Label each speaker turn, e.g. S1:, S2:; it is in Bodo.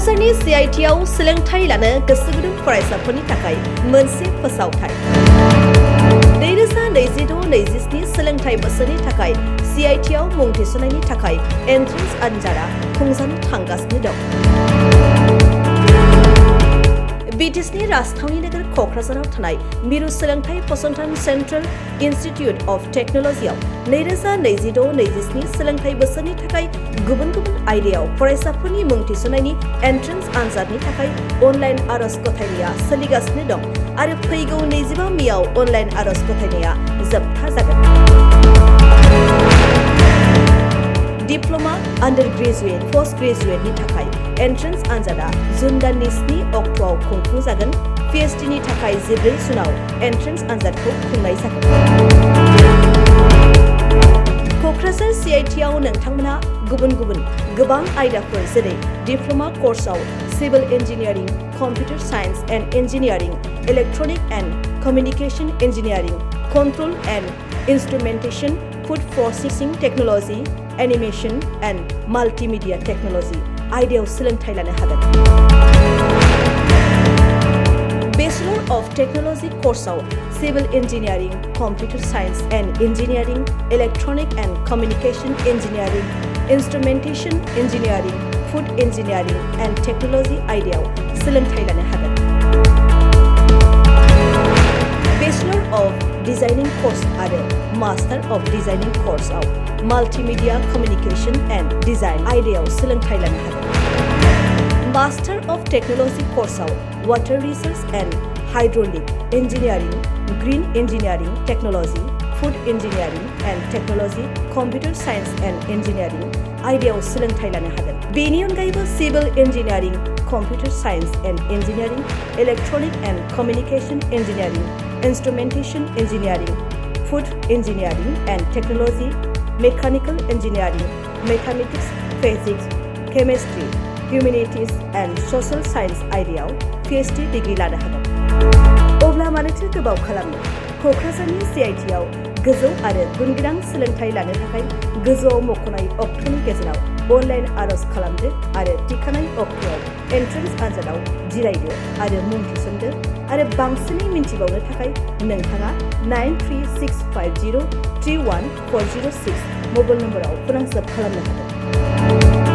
S1: क'क्राझारनि CITआव सोलोंथाइ लानो गोसो गुदुं फरायसाफोरनि थाखाय मोनसे फोसावथाय 2026-27 सोलोंथाइ बोसोरनि थाखाय CITआव मुं थिसननायनि थाखाय एन्ट्रेन्स आनजादा खुंजानो थांगासिनो दं। BTSनि राजथावनि नोगोर क'क्राझाराव थानाय मिरु सोलोंथाइ फसंथान सेन्ट्रेल इनस्टिट्युट अफ टेक्न'लजियाव 2026-27 सोलोंथाइ बोसोरनि थाखाय गुबुन गुबुन आयदायाव फरायसाफोरनि मुं थिसननायनि एन्ट्रेन्स आनजादनि थाखाय अनलाइन आर'ज गथायनाया सोलिगासिनो दं आरो फैगौ 25 मेआव अनलाइन आर'ज गथायनाया जोबथा जागोन। डिप्ल'मा, आन्डार ग्रेजुवेट, पस्ट ग्रेजुवेटनि थाखाय एन्ट्रेन्स आनजादा जुन दाननि 7 अक्ट'आव खुंफुंजागोन। PhDनि थाखाय 14 जुनाव एन्ट्रेन्स आनजादखौ खुंनाय जागोन। क'क्राझार CITआव नोंथांमोना गुबुन गुबुन गोबां आयदाफोर जेरै डिप्ल'मा कर्सआव civil engineering, computer science and engineering, electronic and communication engineering, control and instrumentation, food processing technology, animation and multimedia technology आयदायाव सोलोंथाइ लानो हागोन। बेचलर अफ टेक्न'लजि कर्सआव civil engineering, computer science and engineering, electronic and communication engineering, instrumentation engineering, food engineering and technology आयदायाव सोलोंथाइ लानो हागोन। बेचलर अफ डिजाइनिं कर्स आरो मास्टार अफ डिजाइनिं कर्सआव माल्टिमिडिया कमिउनिकेशन एन्ड डिजाइन आयदायाव सोलोंथाइ लानो हागोन। मास्टार अफ टेक्न'लजि कर्सआव water resource and hydraulic engineering, green engineering technology, food engineering and technology, computer science and engineering आयदायाव सोलोंथाइ लानो हागोन। बेनि अनगायैबो civil engineering, computer science and engineering, electronic and communication engineering, instrumentation engineering, food engineering and technology, mechanical engineering, mathematics, physics, chemistry, humanities and social science आयदायाव PhD डिग्री लानो हागोन। अब्ला मानोथो गोबाव खालामनो? क'क्राझारनि CITआव गोजौ आरो गुनगोनां सोलोंथाइ लानो थाखाय गोजौआव मख'नाय अक्ट'नि गेजेराव अनलाइन आर'ज खालामदो आरो थिखानाय अक्ट'आव एन्ट्रेन्स आनजादाव जिरायदो आरो मुं थिसनदो आरो बांसिनै मिन्थिबावनो थाखाय नोंथाङा 9365031406 मबाइल नम्बराव फोनांजाब खालामनो हागोन।